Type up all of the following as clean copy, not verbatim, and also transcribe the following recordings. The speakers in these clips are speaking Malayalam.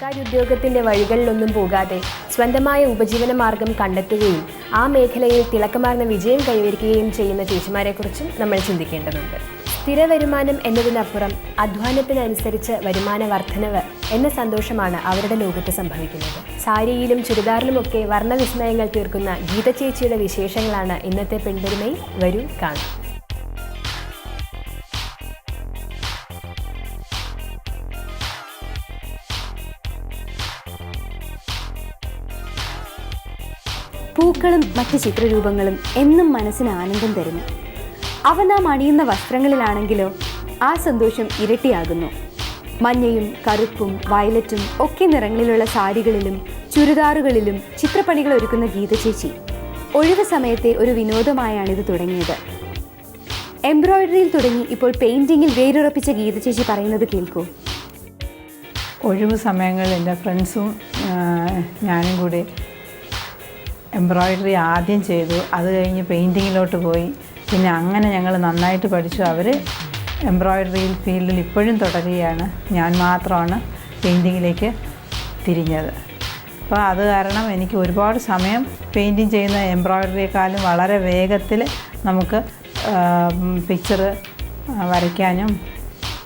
സർക്കാരുദ്യോഗത്തിൻ്റെ വഴികളിലൊന്നും പോകാതെ സ്വന്തമായ ഉപജീവന മാർഗം കണ്ടെത്തുകയും ആ മേഖലയിൽ തിളക്കമാർന്ന വിജയം കൈവരിക്കുകയും ചെയ്യുന്ന ചേച്ചിമാരെക്കുറിച്ചും നമ്മൾ ചിന്തിക്കേണ്ടതുണ്ട്. സ്ഥിര വരുമാനം എന്നതിനപ്പുറം അധ്വാനത്തിനനുസരിച്ച് വരുമാന വർധനവ് എന്ന സന്തോഷമാണ് അവരുടെ ലോകത്ത് സംഭവിക്കുന്നത്. സാരിയിലും ചുരിദാറിലുമൊക്കെ വർണ്ണവിസ്മയങ്ങൾ തീർക്കുന്ന ഗീത ചേച്ചിയുടെ വിശേഷങ്ങളാണ് ഇന്നത്തെ പെൺപെരുമയിൽ. വരൂ കാണാം. പൂക്കളും മറ്റ് ചിത്രരൂപങ്ങളും എന്നും മനസ്സിന് ആനന്ദം തരുന്നു. അവ നാം അണിയുന്ന വസ്ത്രങ്ങളിലാണെങ്കിലോ ആ സന്തോഷം ഇരട്ടിയാകുന്നു. മഞ്ഞയും കറുപ്പും വയലറ്റും ഒക്കെ നിറങ്ങളിലുള്ള സാരികളിലും ചുരിദാറുകളിലും ചിത്രപ്പണികൾ ഒരുക്കുന്ന ഗീത ചേച്ചി ഒഴിവ് സമയത്തെ ഒരു വിനോദമായാണിത് തുടങ്ങിയത്. എംബ്രോയിഡറിയിൽ തുടങ്ങി ഇപ്പോൾ പെയിൻറ്റിങ്ങിൽ വേരുറപ്പിച്ച ഗീത ചേച്ചി പറയുന്നത് കേൾക്കൂ. ഒഴിവ് സമയങ്ങളിൽ എൻ്റെ ഫ്രണ്ട്സും ഞാനും കൂടി എംബ്രോയിഡറി ആദ്യം ചെയ്തു. അത് കഴിഞ്ഞ് പെയിൻറ്റിങ്ങിലോട്ട് പോയി. പിന്നെ അങ്ങനെ ഞങ്ങൾ നന്നായിട്ട് പഠിച്ചു. അവർ എംബ്രോയിഡറിയിൽ ഫീൽഡിൽ ഇപ്പോഴും തുടരുകയാണ്. ഞാൻ മാത്രമാണ് പെയിൻറ്റിങ്ങിലേക്ക് തിരിഞ്ഞത്. അപ്പോൾ അത് കാരണം എനിക്ക് ഒരുപാട് സമയം പെയിൻറ്റിങ് ചെയ്യുന്ന എംബ്രോയിഡറിയെക്കാളും വളരെ വേഗത്തിൽ നമുക്ക് പിക്ചർ വരയ്ക്കാനും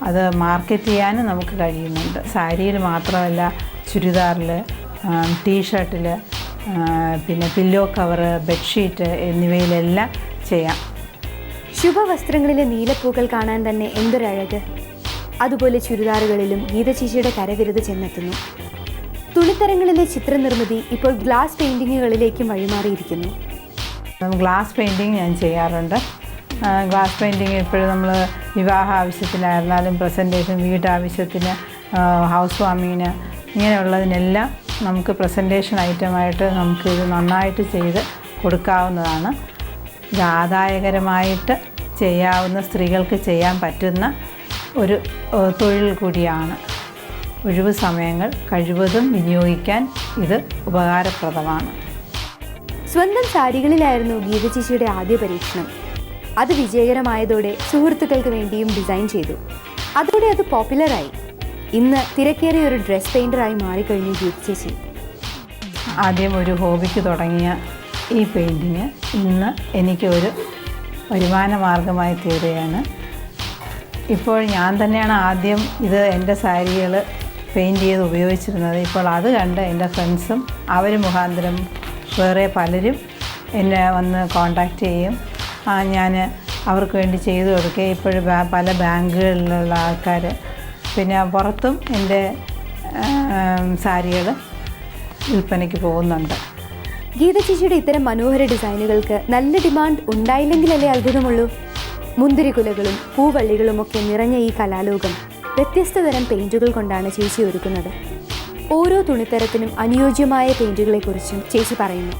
അത് മാർക്കറ്റ് ചെയ്യാനും നമുക്ക് കഴിയുന്നുണ്ട്. സാരിയിൽ മാത്രമല്ല, ചുരിദാറിൽ, ടീഷർട്ടിൽ, പിന്നെ പില്ലോ കവറ്, ബെഡ്ഷീറ്റ് എന്നിവയിലെല്ലാം ചെയ്യാം. ശുഭവസ്ത്രങ്ങളിലെ നീലപ്പൂക്കൾ കാണാൻ തന്നെ എന്തൊരഴക്! അതുപോലെ ചുരിദാറുകളിലും ഗീത ചേച്ചിയുടെ കരവിരുത് ചെന്നെത്തുന്നു. തുണിത്തരങ്ങളിലെ ചിത്രനിർമ്മിതി ഇപ്പോൾ ഗ്ലാസ് പെയിൻറ്റിങ്ങുകളിലേക്കും വഴിമാറിയിരിക്കുന്നു. ഗ്ലാസ് പെയിൻറ്റിങ് ഞാൻ ചെയ്യാറുണ്ട്. ഗ്ലാസ് പെയിൻറ്റിങ് ഇപ്പോഴും നമ്മൾ വിവാഹ ആവശ്യത്തിനായിരുന്നാലും, പ്രസൻറ്റേഷൻ, വീട്ടാവശ്യത്തിന്, ഹൗസ് വാമിങ്ങിന്, ഇങ്ങനെയുള്ളതിനെല്ലാം നമുക്ക് പ്രസൻറ്റേഷൻ ഐറ്റമായിട്ട് നമുക്കിത് നന്നായിട്ട് ചെയ്ത് കൊടുക്കാവുന്നതാണ്. ഇത് ആദായകരമായിട്ട് ചെയ്യാവുന്ന, സ്ത്രീകൾക്ക് ചെയ്യാൻ പറ്റുന്ന ഒരു തൊഴിൽ കൂടിയാണ്. ഒഴിവ് സമയങ്ങൾ കഴിവതും വിനിയോഗിക്കാൻ ഇത് ഉപകാരപ്രദമാണ്. സ്വന്തം സാരികളിലായിരുന്നു ഗീത ചേച്ചിയുടെ ആദ്യ പരീക്ഷണം. അത് വിജയകരമായതോടെ സുഹൃത്തുക്കൾക്ക് വേണ്ടിയും ഡിസൈൻ ചെയ്തു. അതോടെ അത് പോപ്പുലറായി. ഇന്ന് തിരക്കേറിയ ഒരു ഡ്രസ് പെയിൻറ്ററായി മാറിക്കഴിഞ്ഞു ഗീത ചേച്ചി. ആദ്യം ഒരു ഹോബിക്ക് തുടങ്ങിയ ഈ പെയിൻറ്റിങ് ഇന്ന് എനിക്കൊരു വരുമാന മാർഗമായി തീരുകയാണ്. ഇപ്പോൾ ഞാൻ തന്നെയാണ് ആദ്യം ഇത് എൻ്റെ സാരികൾ പെയിൻറ്റ് ചെയ്ത് ഉപയോഗിച്ചിരുന്നത്. ഇപ്പോൾ അത് കണ്ട് എൻ്റെ ഫ്രണ്ട്സും അവർ മുഖാന്തരം വേറെ പലരും എന്നെ വന്ന് കോണ്ടാക്റ്റ് ചെയ്യും. ഞാൻ അവർക്ക് വേണ്ടി ചെയ്തു കൊടുക്കുക. ഇപ്പോഴും പല ബാങ്കുകളിലുള്ള ആൾക്കാർ, പിന്നെ പുറത്തും എൻ്റെ സാരികൾ വിൽപ്പനയ്ക്ക് പോകുന്നുണ്ട്. ഗീത ചേച്ചിയുടെ ഇത്തരം മനോഹര ഡിസൈനുകൾക്ക് നല്ല ഡിമാൻഡ് ഉണ്ടായില്ലെങ്കിലല്ലേ അത്ഭുതമുള്ളൂ. മുന്തിരിക്കുലകളും പൂവള്ളികളുമൊക്കെ നിറഞ്ഞ ഈ കലാലോകം വ്യത്യസ്ത തരം പെയിൻറ്റുകൾ കൊണ്ടാണ് ചേച്ചി ഒരുക്കുന്നത്. ഓരോ തുണിത്തരത്തിനും അനുയോജ്യമായ പെയിൻറ്റുകളെക്കുറിച്ചും ചേച്ചി പറയുന്നു.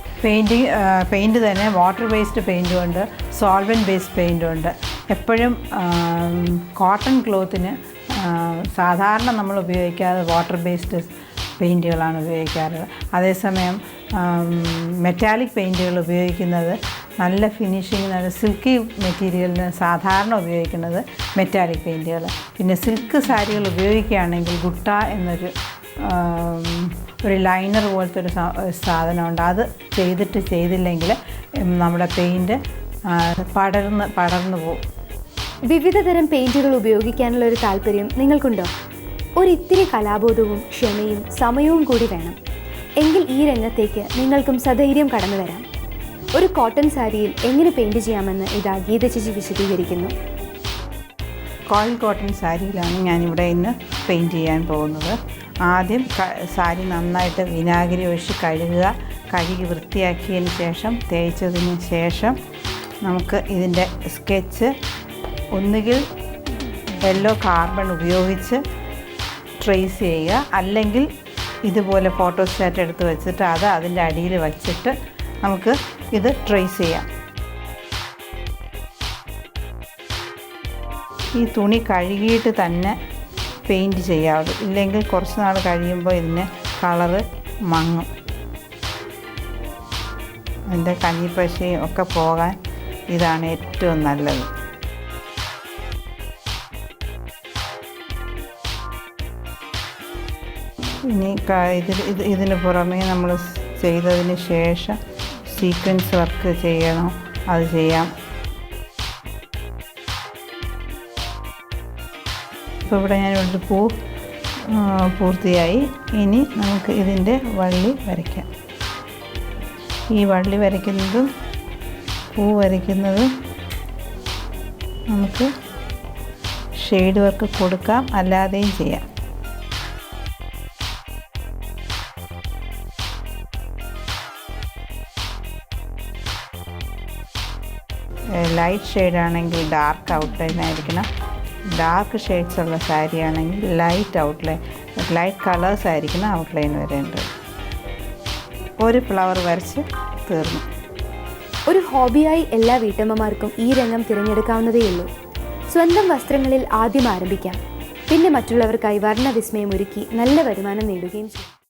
പെയിൻറ്റ് തന്നെ വാട്ടർ ബേസ്ഡ് പെയിൻറ്റും ഉണ്ട്, സോൾവെൻറ്റ് ബേസ്ഡ് പെയിൻറ്റും ഉണ്ട്. എപ്പോഴും കോട്ടൺ ക്ലോത്തിന് സാധാരണ നമ്മൾ ഉപയോഗിക്കാതെ വാട്ടർ ബേസ്ഡ് പെയിൻറ്റുകളാണ് ഉപയോഗിക്കാറ്. അതേസമയം മെറ്റാലിക് പെയിൻറ്റുകൾ ഉപയോഗിക്കുന്നത് നല്ല ഫിനിഷിങ്, നല്ല സിൽക്കി മെറ്റീരിയലിന് സാധാരണ ഉപയോഗിക്കുന്നത് മെറ്റാലിക് പെയിൻറ്റുകൾ. പിന്നെ സിൽക്ക് സാരികൾ ഉപയോഗിക്കുകയാണെങ്കിൽ ഗുട്ട എന്നൊരു ഒരു ലൈനർ പോലത്തെ ഒരു സാധനമുണ്ട്. അത് ചെയ്തില്ലെങ്കിൽ നമ്മുടെ പെയിൻറ്റ് പടർന്നു പോകും. വിവിധ തരം പെയിൻറ്റുകൾ ഉപയോഗിക്കാനുള്ള ഒരു താല്പര്യം നിങ്ങൾക്കുണ്ടോ? ഒരിത്തിരി കലാബോധവും ക്ഷമയും സമയവും കൂടി വേണം. എങ്കിൽ ഈ രംഗത്തേക്ക് നിങ്ങൾക്കും സധൈര്യം കടന്നു വരാം. ഒരു കോട്ടൺ സാരിയിൽ എങ്ങനെ പെയിൻറ്റ് ചെയ്യാമെന്ന് ഇതാ ഗീത ചേച്ചി വിശദീകരിക്കുന്നു. കോയിൽ കോട്ടൺ സാരിയിലാണ് ഞാനിവിടെ ഇന്ന് പെയിൻറ്റ് ചെയ്യാൻ പോകുന്നത്. ആദ്യം സാരി നന്നായിട്ട് വിനാഗിരി ഒഴിച്ച് കഴുകി വൃത്തിയാക്കിയതിന് ശേഷം, തേച്ചതിന് ശേഷം നമുക്ക് ഇതിൻ്റെ സ്കെച്ച് ഒന്നുകിൽ യെല്ലോ കാർബൺ ഉപയോഗിച്ച് ട്രേസ് ചെയ്യുക, അല്ലെങ്കിൽ ഇതുപോലെ ഫോട്ടോസ്റ്റാറ്റ് എടുത്ത് വെച്ചിട്ട് അത് അതിൻ്റെ അടിയിൽ വച്ചിട്ട് നമുക്ക് ഇത് ട്രേസ് ചെയ്യാം. ഈ തുണി കഴുകിയിട്ട് തന്നെ പെയിൻറ്റ് ചെയ്യാവുള്ളൂ, ഇല്ലെങ്കിൽ കുറച്ച് നാൾ കഴിയുമ്പോൾ ഇതിന് കളറ് മങ്ങും. അതിൻ്റെ കഞ്ഞിപ്പശയും ഒക്കെ പോകാൻ ഇതാണ് ഏറ്റവും നല്ലത്. ഇനി ഇതിന് പുറമേ നമ്മൾ ചെയ്തതിന് ശേഷം സീക്വൻസ് വർക്ക് ചെയ്യണോ അത് ചെയ്യാം. ഇപ്പോൾ ഇവിടെ ഞാനൊരു പൂ പൂർത്തിയായി. ഇനി നമുക്ക് ഇതിൻ്റെ വള്ളി വരയ്ക്കാം. ഈ വള്ളി വരയ്ക്കുന്നതും പൂ വരയ്ക്കുന്നതും നമുക്ക് ഷെയ്ഡ് വർക്ക് കൊടുക്കാം, അല്ലാതെയും ചെയ്യാം. ലൈറ്റ് ഷെയ്ഡാണെങ്കിൽ ഡാർക്ക് ഔട്ട്ലൈൻ ആയിരിക്കണം. ഡാർക്ക് ഷെയ്ഡ്സ് ഉള്ള സാരി ആണെങ്കിൽ ലൈറ്റ് കളേഴ്സ് ആയിരിക്കണം ഔട്ട്ലൈൻ വരേണ്ടത്. ഒരു ഫ്ലവർ വരച്ച് തീർന്നു. ഒരു ഹോബിയായി എല്ലാ വീട്ടമ്മമാർക്കും ഈ രംഗം തിരഞ്ഞെടുക്കാവുന്നതേയുള്ളൂ. സ്വന്തം വസ്ത്രങ്ങളിൽ ആദ്യം ആരംഭിക്കാം, പിന്നെ മറ്റുള്ളവർക്കായി വർണ്ണവിസ്മയം ഒരുക്കി നല്ല വരുമാനം നേടുകയും ചെയ്യും.